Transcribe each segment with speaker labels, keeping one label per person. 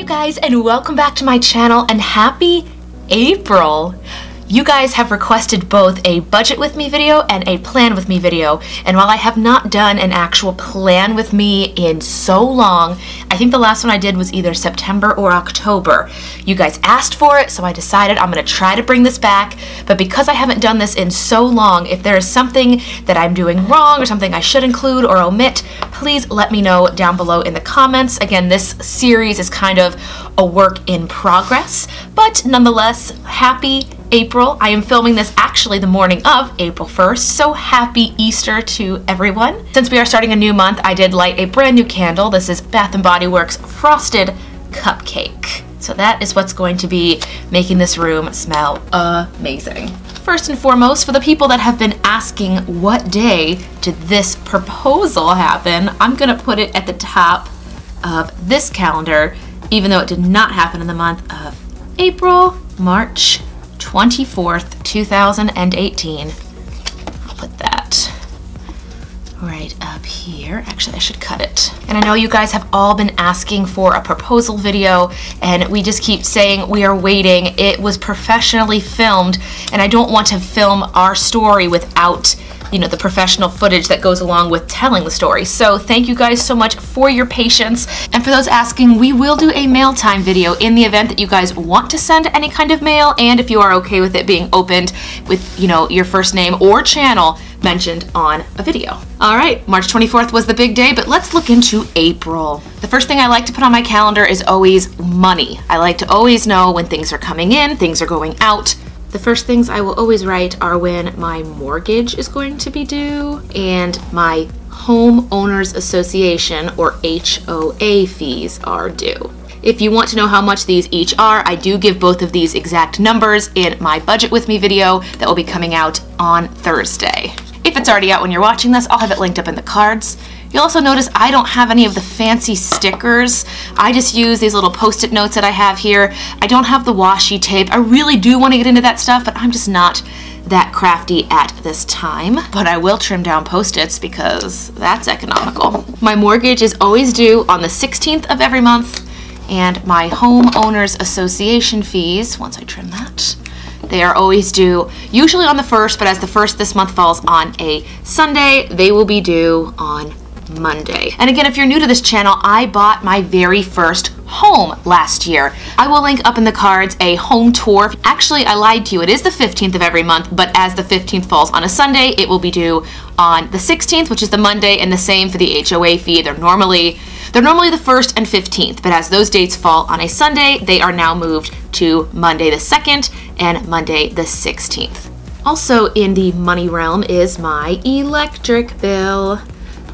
Speaker 1: Guys, and welcome back to my channel, and happy April. You guys have requested both a budget with me video and a plan with me video, and while I have not done an actual plan with me in so long, I think the last one I did was either September or October. You guys asked for it, so I decided I'm gonna try to bring this back, but because I haven't done this in so long, if there is something that I'm doing wrong or something I should include or omit, please let me know down below in the comments. Again, this series is kind of a work in progress, but nonetheless, happy April. I am filming this actually the morning of April 1st, so happy Easter to everyone. Since we are starting a new month, I did light a brand new candle. This is Bath & Body Works Frosted Cupcake. So that is what's going to be making this room smell amazing. First and foremost, for the people that have been asking what day did this proposal happen, I'm gonna put it at the top of this calendar, even though it did not happen in the month of April, March 24th, 2018. I'll put that right up here. Actually, I should cut it. And I know you guys have all been asking for a proposal video, and we just keep saying we are waiting. It was professionally filmed, and I don't want to film our story without, you know, the professional footage that goes along with telling the story. So thank you guys so much for your patience. And for those asking, we will do a mail time video in the event that you guys want to send any kind of mail, and if you are okay with it being opened with, you know, your first name or channel mentioned on a video. All right, March 24th was the big day, but let's look into April. The first thing I like to put on my calendar is always money. I like to always know when things are coming in, things are going out. The first things I will always write are when my mortgage is going to be due and my Homeowners Association or HOA fees are due. If you want to know how much these each are, I do give both of these exact numbers in my budget with me video that will be coming out on Thursday. If it's already out when you're watching this, I'll have it linked up in the cards. You'll also notice I don't have any of the fancy stickers. I just use these little post-it notes that I have here. I don't have the washi tape. I really do want to get into that stuff, but I'm just not that crafty at this time. But I will trim down post-its because that's economical. My mortgage is always due on the 16th of every month, and my Homeowners Association fees, once I trim that, they are always due usually on the 1st, but as the 1st this month falls on a Sunday, they will be due on Monday. And again, if you're new to this channel, I bought my very first home last year. I will link up in the cards a home tour. Actually, I lied to you. It is the 15th of every month, but as the 15th falls on a Sunday, it will be due on the 16th, which is the Monday, and the same for the HOA fee. They're normally the 1st and 15th, but as those dates fall on a Sunday, they are now moved to Monday the 2nd and Monday the 16th. Also in the money realm is my electric bill.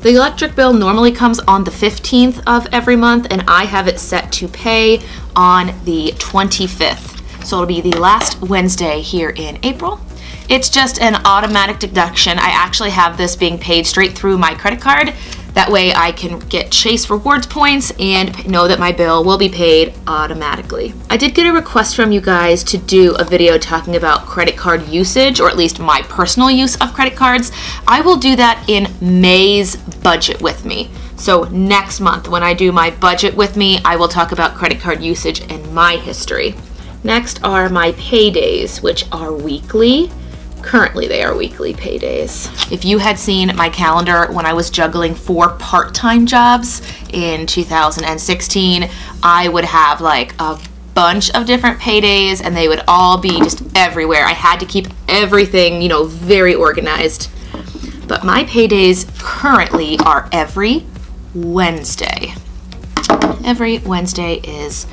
Speaker 1: The electric bill normally comes on the 15th of every month, and I have it set to pay on the 25th. So it'll be the last Wednesday here in April. It's just an automatic deduction. I actually have this being paid straight through my credit card. That way I can get Chase rewards points and know that my bill will be paid automatically. I did get a request from you guys to do a video talking about credit card usage, or at least my personal use of credit cards. I will do that in May's budget with me. So next month when I do my budget with me, I will talk about credit card usage and my history. Next are my paydays, which are weekly. Currently, they are weekly paydays. If you had seen my calendar when I was juggling 4 part-time jobs in 2016, I would have like a bunch of different paydays, and they would all be just everywhere. I had to keep everything, you know, very organized. But my paydays currently are every Wednesday. Every Wednesday is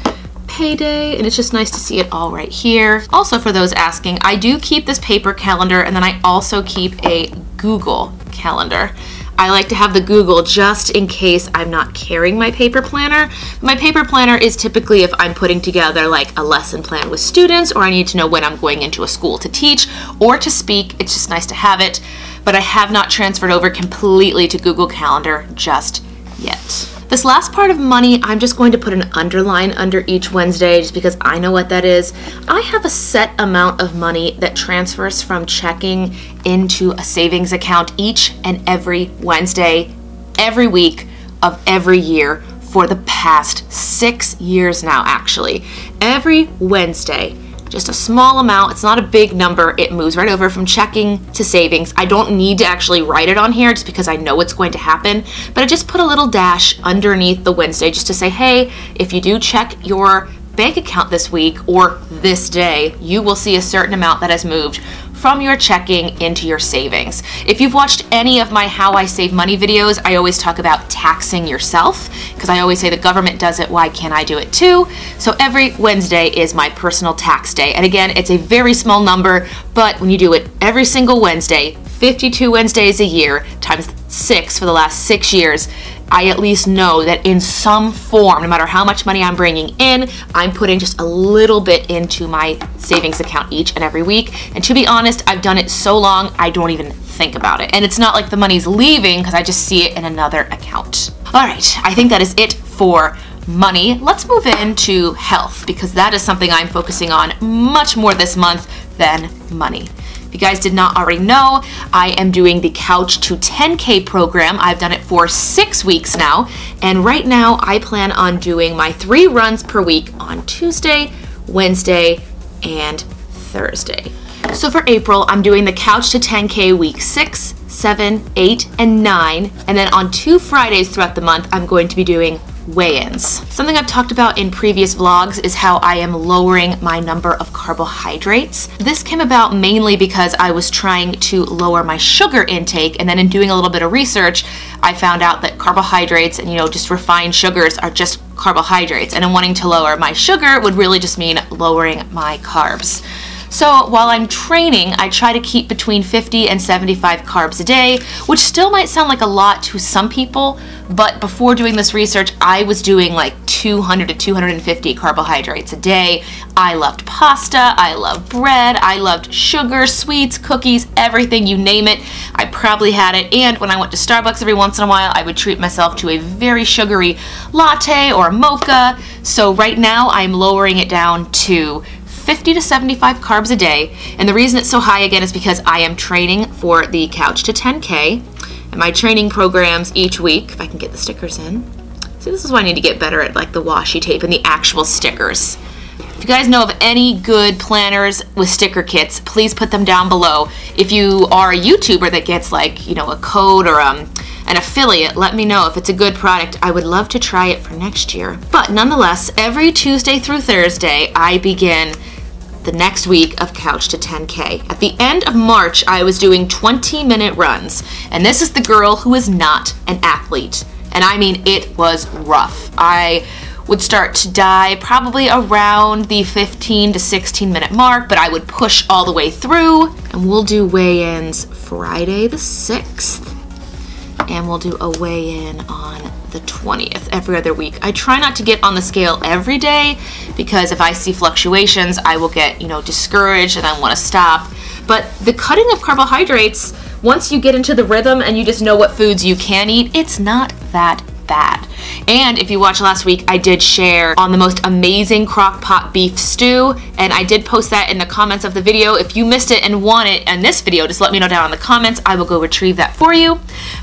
Speaker 1: payday, and it's just nice to see it all right here. Also, for those asking, I do keep this paper calendar, and then I also keep a Google calendar. I like to have the Google just in case I'm not carrying my paper planner. My paper planner is typically if I'm putting together like a lesson plan with students, or I need to know when I'm going into a school to teach or to speak. It's just nice to have it. but I have not transferred over completely to Google Calendar just yet. This last part of money, I'm just going to put an underline under each Wednesday just because I know what that is. I have a set amount of money that transfers from checking into a savings account each and every Wednesday, every week of every year for the past 6 years now, actually. Every Wednesday, just a small amount, it's not a big number, it moves right over from checking to savings. I don't need to actually write it on here just because I know what's going to happen, but I just put a little dash underneath the Wednesday just to say, hey, if you do check your bank account this week or this day, you will see a certain amount that has moved from your checking into your savings. If you've watched any of my How I Save Money videos, I always talk about taxing yourself because I always say the government does it, why can't I do it too? So every Wednesday is my personal tax day. And again, it's a very small number, but when you do it every single Wednesday, 52 Wednesdays a year times 6 for the last 6 years, I at least know that in some form, no matter how much money I'm bringing in, I'm putting just a little bit into my savings account each and every week. And to be honest, I've done it so long, I don't even think about it. And it's not like the money's leaving because I just see it in another account. All right, I think that is it for money. Let's move into health because that is something I'm focusing on much more this month than money. If you guys did not already know, I am doing the Couch to 10K program. I've done it for 6 weeks now, and right now I plan on doing my 3 runs per week on Tuesday, Wednesday, and Thursday. So for April, I'm doing the Couch to 10K week 6, 7, 8, and 9, and then on 2 Fridays throughout the month, I'm going to be doing weigh-ins. Something I've talked about in previous vlogs is how I am lowering my number of carbohydrates. This came about mainly because I was trying to lower my sugar intake, and then in doing a little bit of research, I found out that carbohydrates and, just refined sugars are just carbohydrates, and in wanting to lower my sugar would really just mean lowering my carbs. So while I'm training, I try to keep between 50 and 75 carbs a day, which still might sound like a lot to some people, but before doing this research, I was doing like 200 to 250 carbohydrates a day. I loved pasta, I loved bread, I loved sugar, sweets, cookies, everything, you name it, I probably had it. And when I went to Starbucks every once in a while, I would treat myself to a very sugary latte or mocha. So right now I'm lowering it down to 50 to 75 carbs a day, and the reason it's so high again is because I am training for the Couch to 10K, and my training programs each week, if I can get the stickers in. See, this is why I need to get better at like the washi tape and the actual stickers. If you guys know of any good planners with sticker kits, please put them down below. If you are a YouTuber that gets like, a code or an affiliate, let me know if it's a good product. I would love to try it for next year. But nonetheless, every Tuesday through Thursday, I begin the next week of Couch to 10K. At the end of March, I was doing 20-minute runs, and this is the girl who is not an athlete. And I mean, it was rough. I would start to die probably around the 15 to 16-minute mark, but I would push all the way through, and we'll do weigh-ins Friday the 6th, and we'll do a weigh-in on the 20th every other week. I try not to get on the scale every day because if I see fluctuations, I will get, discouraged and I want to stop. But the cutting of carbohydrates, once you get into the rhythm and you just know what foods you can eat, it's not that bad. And if you watched last week, I did share on the most amazing crock pot beef stew, and I did post that in the comments of the video. If you missed it and want it in this video, just let me know down in the comments. I will go retrieve that for you.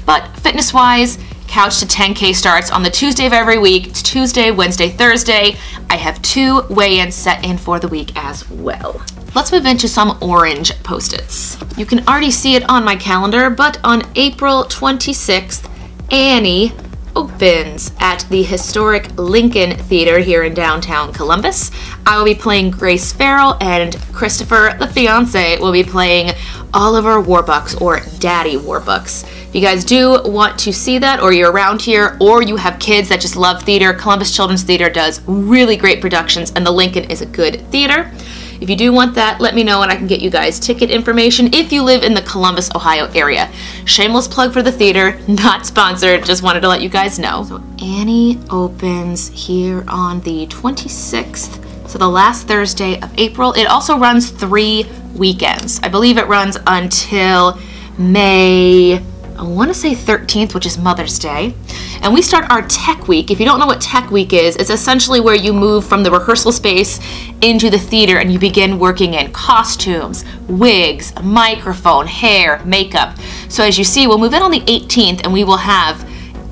Speaker 1: But fitness-wise, Couch to 10K starts on the Tuesday of every week. It's Tuesday, Wednesday, Thursday. I have 2 weigh-ins set in for the week as well. Let's move into some orange Post-its. You can already see it on my calendar, but on April 26th, Annie opens at the historic Lincoln Theater here in downtown Columbus. I will be playing Grace Farrell, and Christopher, the fiance, will be playing Oliver Warbucks, or Daddy Warbucks. If you guys do want to see that, or you're around here, or you have kids that just love theater, Columbus Children's Theater does really great productions, and the Lincoln is a good theater. If you do want that, let me know and I can get you guys ticket information if you live in the Columbus, Ohio area. Shameless plug for the theater, not sponsored, just wanted to let you guys know. So Annie opens here on the 26th, so the last Thursday of April. It also runs 3 weekends. I believe it runs until May, I want to say 13th, which is Mother's Day. And we start our tech week. If you don't know what tech week is, it's essentially where you move from the rehearsal space into the theater and you begin working in costumes, wigs, microphone, hair, makeup. So as you see, we'll move in on the 18th and we will have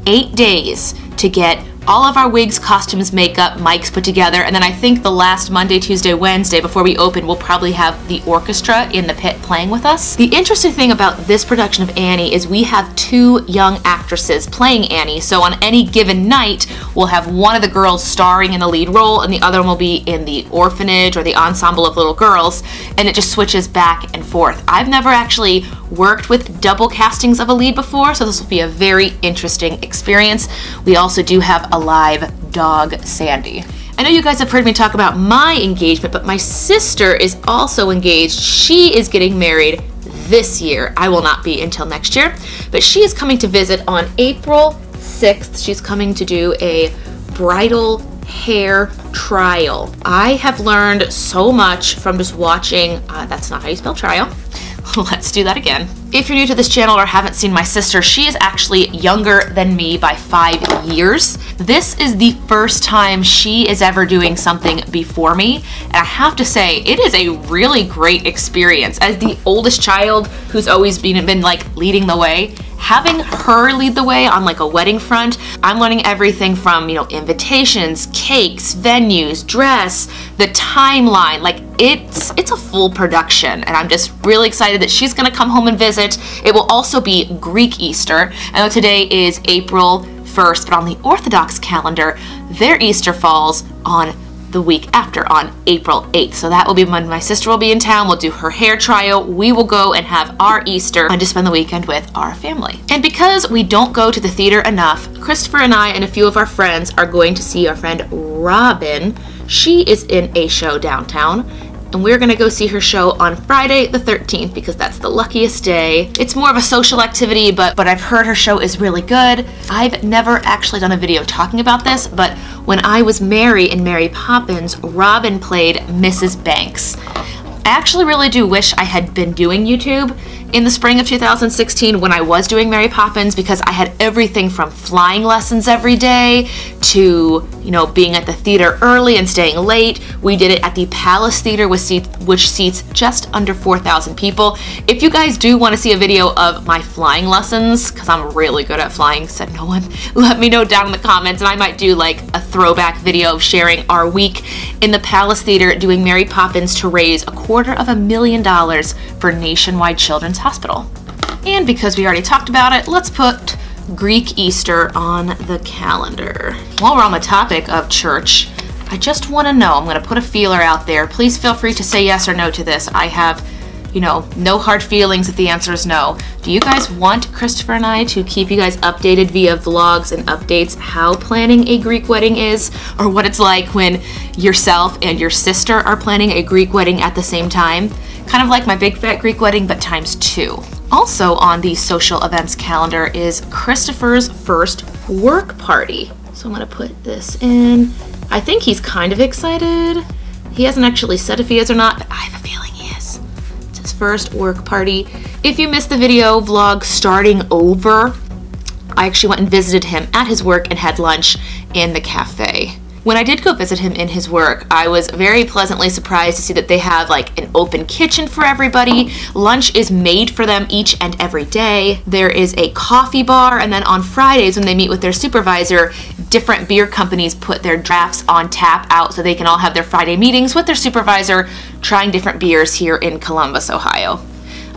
Speaker 1: 8 days to get all of our wigs, costumes, makeup, mics put together, and then I think the last Monday, Tuesday, Wednesday before we open, we'll probably have the orchestra in the pit playing with us. The interesting thing about this production of Annie is we have 2 young actresses playing Annie, so on any given night, we'll have one of the girls starring in the lead role and the other one will be in the orphanage or the ensemble of little girls, and it just switches back and forth. I've never actually worked with double castings of a lead before, so this will be a very interesting experience. We also do have a live dog, Sandy. I know you guys have heard me talk about my engagement, but my sister is also engaged. She is getting married this year. I will not be until next year, but she is coming to visit on April 6th. She's coming to do a bridal hair trial. I have learned so much from just watching, that's not how you spell trial. Let's do that again. If you're new to this channel or haven't seen my sister, she is actually younger than me by 5 years. This is the first time she is ever doing something before me, and I have to say, it is a really great experience. As the oldest child who's always been like leading the way, having her lead the way on like a wedding front, I'm learning everything from, you know, invitations, cakes, venues, dress, the timeline, like it's a full production, and I'm just really excited that she's gonna come home and visit. It will also be Greek Easter. I know today is April 1st, but on the Orthodox calendar, their Easter falls on the week after, on April 8th. So that will be when my sister will be in town. We'll do her hair trial. We will go and have our Easter and just spend the weekend with our family. And because we don't go to the theater enough, Christopher and I and a few of our friends are going to see our friend Robin. She is in a show downtown, and we're gonna go see her show on Friday the 13th because that's the luckiest day. It's more of a social activity, but I've heard her show is really good. I've never actually done a video talking about this, but when I was Mary in Mary Poppins, Robin played Mrs. Banks. I actually really do wish I had been doing YouTube in the spring of 2016 when I was doing Mary Poppins, because I had everything from flying lessons every day to, you know, being at the theater early and staying late. We did it at the Palace Theater, which seats just under 4,000 people. If you guys do want to see a video of my flying lessons, because I'm really good at flying, said no one, let me know down in the comments, and I might do like a throwback video of sharing our week in the Palace Theater doing Mary Poppins to raise $250,000 for Nationwide Children's Hospital. And because we already talked about it, let's put Greek Easter on the calendar. While we're on the topic of church, I just want to know, I'm going to put a feeler out there. Please feel free to say yes or no to this. I have, you know, no hard feelings if the answer is no. Do you guys want Christopher and I to keep you guys updated via vlogs and updates how planning a Greek wedding is, or what it's like when yourself and your sister are planning a Greek wedding at the same time? Kind of like my big fat Greek wedding, but ×2. Also on the social events calendar is Christopher's first work party. So I'm gonna put this in. I think he's kind of excited. He hasn't actually said if he is or not, but I have a feeling he is. It's his first work party. If you missed the video vlog starting over, I actually went and visited him at his work and had lunch in the cafe. When I did go visit him in his work, I was very pleasantly surprised to see that they have like an open kitchen for everybody. Lunch is made for them each and every day. There is a coffee bar, and then on Fridays when they meet with their supervisor, different beer companies put their drafts on tap out so they can all have their Friday meetings with their supervisor, trying different beers here in Columbus, Ohio.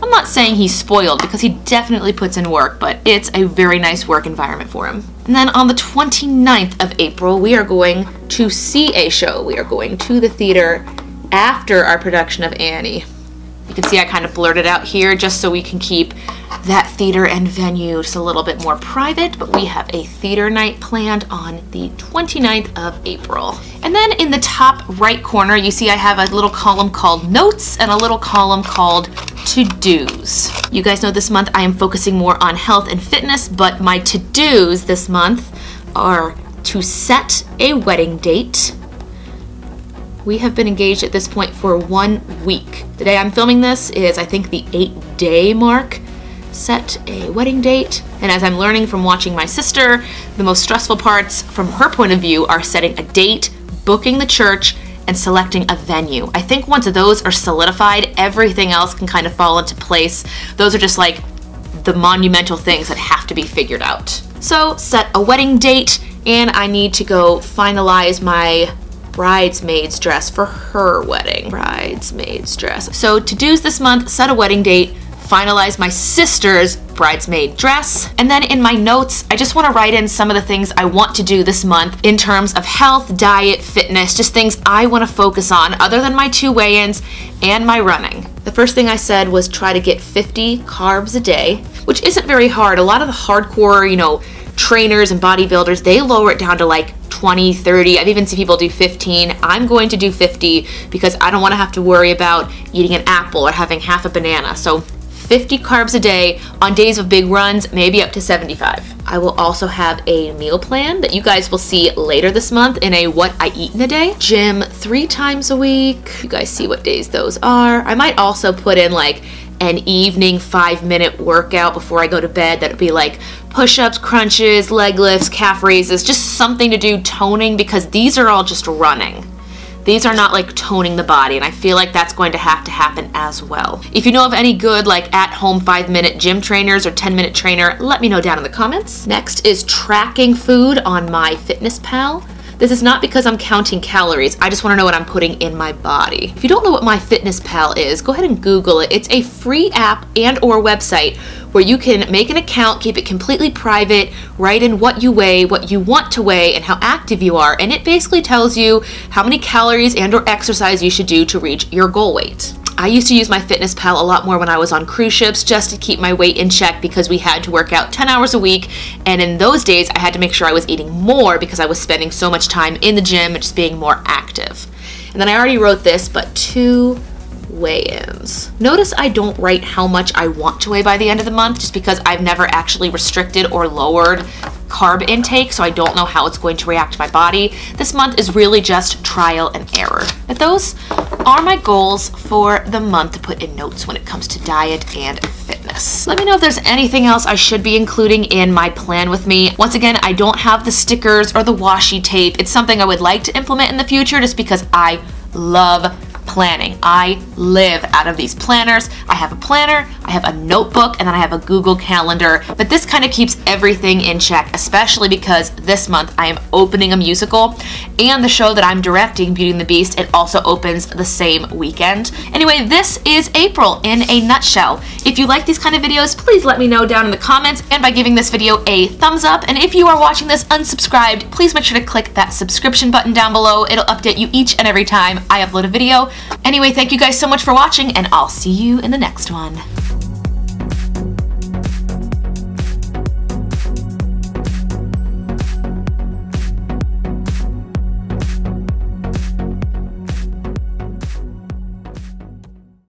Speaker 1: I'm not saying he's spoiled because he definitely puts in work, but it's a very nice work environment for him. And then on the 29th of April, we are going to see a show. We are going to the theater after our production of Annie. You can see I kind of blurted out here just so we can keep that theater and venue just a little bit more private, but we have a theater night planned on the 29th of April. And then in the top right corner, you see I have a little column called Notes and a little column called To-Dos. You guys know this month I am focusing more on health and fitness, but my to-dos this month are to set a wedding date. We have been engaged at this point for 1 week. The day I'm filming this is, I think, the 8-day mark. set a wedding date. And as I'm learning from watching my sister, the most stressful parts from her point of view are setting a date, booking the church, and selecting a venue. I think once those are solidified, everything else can kind of fall into place. Those are just like the monumental things that have to be figured out. So set a wedding date, and I need to go finalize my bridesmaid's dress for her wedding. Bridesmaid's dress. So to-dos this month: set a wedding date, finalize my sister's bridesmaid dress, and then in my notes, I just want to write in some of the things I want to do this month in terms of health, diet, fitness, just things I want to focus on other than my 2 weigh-ins and my running. The first thing I said was try to get 50 carbs a day, which isn't very hard. A lot of the hardcore, trainers and bodybuilders, they lower it down to like 20, 30. I've even seen people do 15. I'm going to do 50 because I don't want to have to worry about eating an apple or having half a banana. So 50 carbs a day on days of big runs, maybe up to 75. I will also have a meal plan that you guys will see later this month in a what I eat in a day. Gym 3 times a week. You guys see what days those are. I might also put in like an evening 5-minute workout before I go to bed. That would be like push-ups, crunches, leg lifts, calf raises, just something to do toning, because these are all just running. These are not like toning the body, and I feel like that's going to happen as well. If you know of any good like at-home 5-minute gym trainers or 10-minute trainer, let me know down in the comments. Next is tracking food on MyFitnessPal. This is not because I'm counting calories. I just want to know what I'm putting in my body. If you don't know what MyFitnessPal is, go ahead and Google it. It's a free app and or website where you can make an account, keep it completely private, write in what you weigh, what you want to weigh, and how active you are. And it basically tells you how many calories and or exercise you should do to reach your goal weight. I used to use MyFitnessPal a lot more when I was on cruise ships just to keep my weight in check, because we had to work out 10 hours a week, and in those days I had to make sure I was eating more because I was spending so much time in the gym and just being more active. And then I already wrote this, but 2 weigh-ins. Notice I don't write how much I want to weigh by the end of the month, just because I've never actually restricted or lowered carb intake, so I don't know how it's going to react to my body. This month is really just trial and error. But those are my goals for the month to put in notes when it comes to diet and fitness. Let me know if there's anything else I should be including in my plan with me. Once again, I don't have the stickers or the washi tape. It's something I would like to implement in the future just because I love planning. I live out of these planners. I have a planner, I have a notebook, and then I have a Google Calendar. But this kind of keeps everything in check, especially because this month I am opening a musical, and the show that I'm directing, Beauty and the Beast, it also opens the same weekend. Anyway, this is April in a nutshell. If you like these kind of videos, please let me know down in the comments and by giving this video a thumbs up. And if you are watching this unsubscribed, please make sure to click that subscription button down below. It'll update you each and every time I upload a video. Anyway, thank you guys so much for watching, and I'll see you in the next one.